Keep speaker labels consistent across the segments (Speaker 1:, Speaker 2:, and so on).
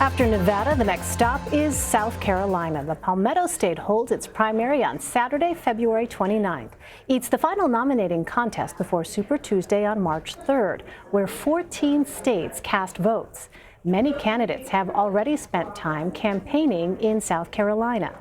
Speaker 1: After Nevada, the next stop is South Carolina. The Palmetto State holds its primary on Saturday, February 29th. It's the final nominating contest before Super Tuesday on March 3rd, where 14 states cast votes. Many candidates have already spent time campaigning in South Carolina.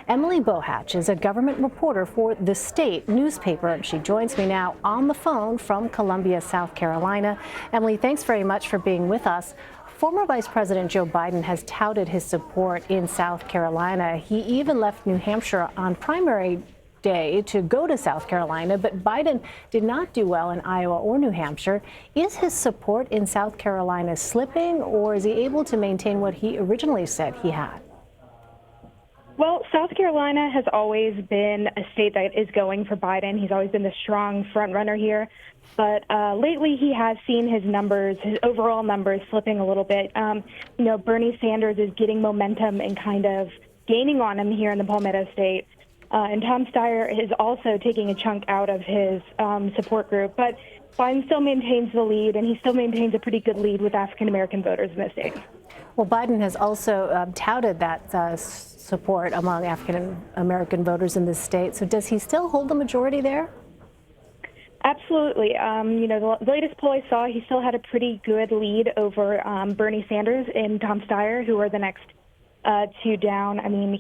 Speaker 1: Emily Bohatch is a government reporter for the state newspaper, and she joins me now on the phone from Columbia, South Carolina. Emily, thanks very much for being with us. Former Vice President Joe Biden has touted his support in South Carolina. He even left New Hampshire on primary day to go to South Carolina, but Biden did not do well in Iowa or New Hampshire. Is his support in South Carolina slipping, or is he able to maintain what he originally said he had?
Speaker 2: Well, South Carolina has always been a state that is going for Biden. He's always been the strong front runner here. But lately he has seen his numbers, his overall numbers, slipping a little bit. Bernie Sanders is getting momentum and kind of gaining on him here in the Palmetto State. And Tom Steyer is also taking a chunk out of his support group. But Biden still maintains the lead, and he still maintains a pretty good lead with African-American voters in the state.
Speaker 1: Well, Biden has also touted that support among African-American voters in this state. So does he still hold the majority there?
Speaker 2: Absolutely. The latest poll I saw, he still had a pretty good lead over Bernie Sanders and Tom Steyer, who are the next two down. I mean,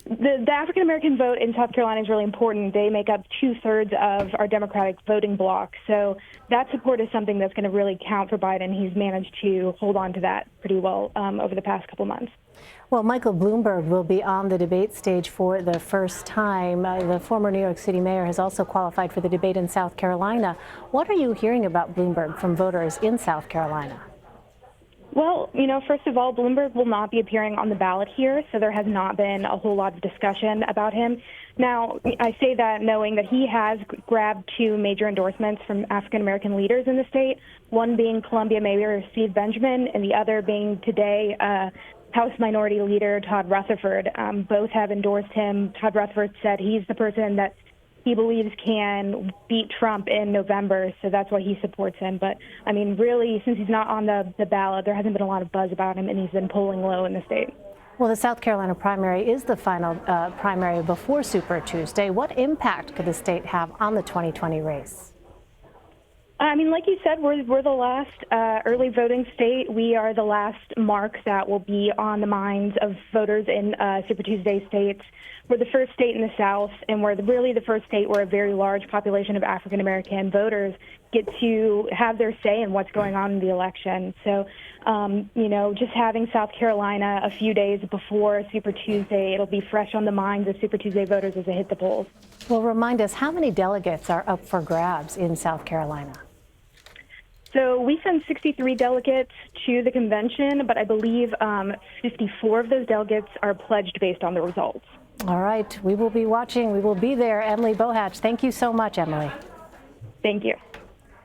Speaker 2: the African-American vote in South Carolina is really important. They make up 2/3 of our Democratic voting bloc. So that support is something that's going to really count for Biden. He's managed to hold on to that pretty well over the past couple months.
Speaker 1: Well, Michael Bloomberg will be on the debate stage for the first time. The former New York City mayor has also qualified for the debate in South Carolina. What are you hearing about Bloomberg from voters in South Carolina?
Speaker 2: Well, first of all, Bloomberg will not be appearing on the ballot here, so there has not been a whole lot of discussion about him. Now, I say that knowing that he has grabbed two major endorsements from African-American leaders in the state, one being Columbia Mayor Steve Benjamin and the other being today House Minority Leader Todd Rutherford. Both have endorsed him. Todd Rutherford said he's the person that he believes can beat Trump in November, so that's why he supports him. But, I mean, really, since he's not on the ballot, there hasn't been a lot of buzz about him, and he's been polling low in the state.
Speaker 1: Well, the South Carolina primary is the final primary before Super Tuesday. What impact could the state have on the 2020 race?
Speaker 2: I mean, like you said, we're the last early voting state. We are the last mark that will be on the minds of voters in Super Tuesday states. We're the first state in the South, and we're really the first state where a very large population of African-American voters get to have their say in what's going on in the election. So, just having South Carolina a few days before Super Tuesday, it'll be fresh on the minds of Super Tuesday voters as they hit the polls.
Speaker 1: Well, remind us, how many delegates are up for grabs in South Carolina?
Speaker 2: So we sent 63 delegates to the convention, but I believe 54 of those delegates are pledged based on the results.
Speaker 1: All right. We will be watching. We will be there. Emily Bohatch, thank you so much, Emily.
Speaker 2: Thank you.